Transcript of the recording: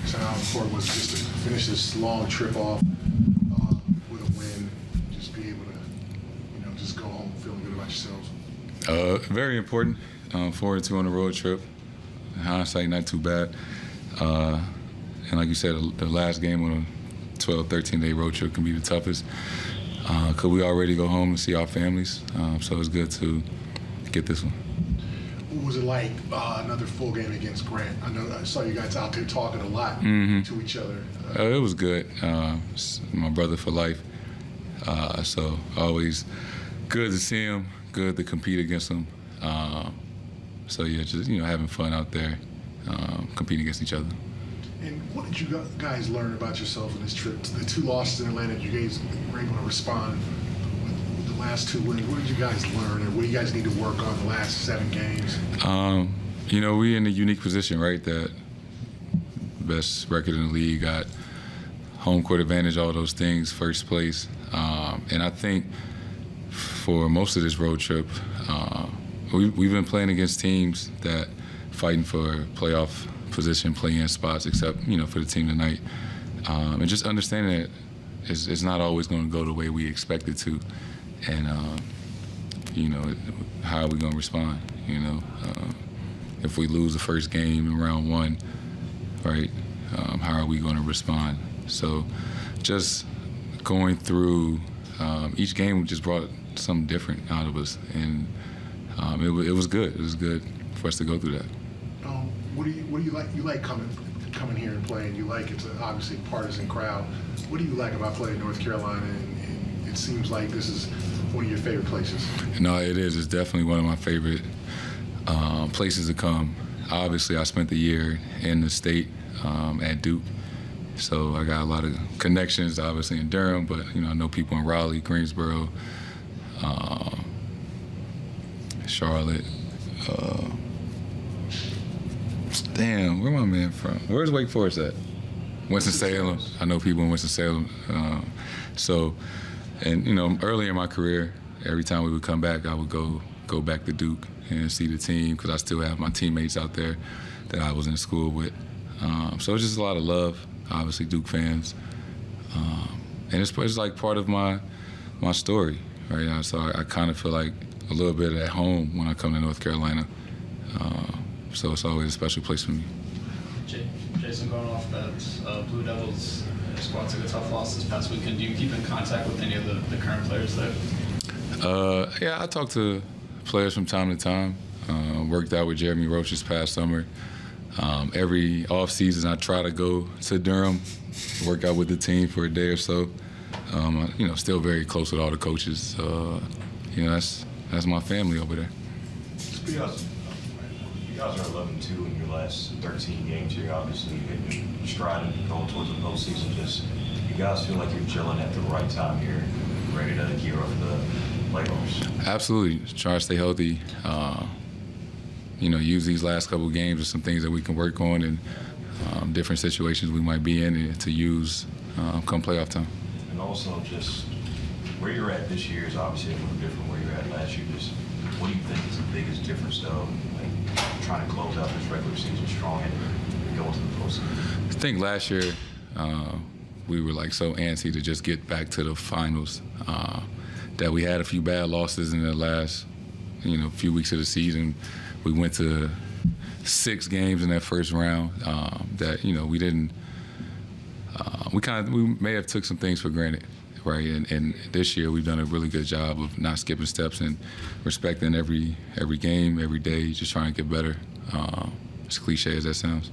So how important was it just to finish this long trip off with a win, just be able to, just go home feeling good about yourselves? Very important. 4-2 on the road trip. In hindsight, not too bad. And like you said, the last game on a 12, 13-day road trip can be the toughest. Because we already go home and see our families. So it's good to get this one. What was it like, another full game against Grant? I saw you guys out there talking a lot to each other. It was good. It's my brother for life. So always good to see him, good to compete against him. So yeah, just having fun out there, competing against each other. And what did you guys learn about yourselves on this trip? The 2 losses in Atlanta, you guys were able to respond with the last 2 wins. What did you guys learn, and what do you guys need to work on the last 7 games? We're in a unique position, right? That best record in the league, got home court advantage, all those things, first place. And I think for most of this road trip, we've been playing against teams that fighting for playoff position, play-in spots, except for the team tonight, and just understanding that it's not always going to go the way we expect it to, and how are we going to respond? If we lose the first game in round 1, right? How are we going to respond? So, just going through each game just brought something different out of us, and it was good. It was good for us to go through that. What do you like? You like coming here and playing. You like it's obviously a partisan crowd. What do you like about playing North Carolina? And it seems like this is one of your favorite places. No, it is. It's definitely one of my favorite places to come. Obviously, I spent the year in the state at Duke, so I got a lot of connections, obviously in Durham, but I know people in Raleigh, Greensboro, Charlotte. Damn, where my man from? Where's Wake Forest at? Winston-Salem. I know people in Winston-Salem. Early in my career, every time we would come back, I would go back to Duke and see the team because I still have my teammates out there that I was in school with. So it's just a lot of love, obviously Duke fans. And it's like part of my story, right? So I kind of feel like a little bit at home when I come to North Carolina. So it's always a special place for me. Jayson, going off that Blue Devils squad took a tough loss this past weekend. Do you keep in contact with any of the current players there? Yeah, I talk to players from time to time. Worked out with Jeremy Roach this past summer. Every off-season, I try to go to Durham, work out with the team for a day or so. Still very close with all the coaches. That's my family over there. You guys are 11-2 in your last 13 games here. Obviously, you're striding, going towards the postseason. Just, you guys feel like you're gelling at the right time here, ready to gear up for the playoffs? Absolutely. Try to stay healthy. Use these last couple of games as some things that we can work on and different situations we might be in and to use come playoff time. And also, just where you're at this year is obviously a little different where you're at last year. Just what do you think is the biggest difference, though, trying to close out this regular season strong and go into the postseason? I think last year we were so antsy to just get back to the finals that we had a few bad losses in the last few weeks of the season. We went to 6 games in that first round that we didn't. We may have took some things for granted, right? And this year we've done a really good job of not skipping steps and respecting every game, every day, just trying to get better. As cliche as that sounds.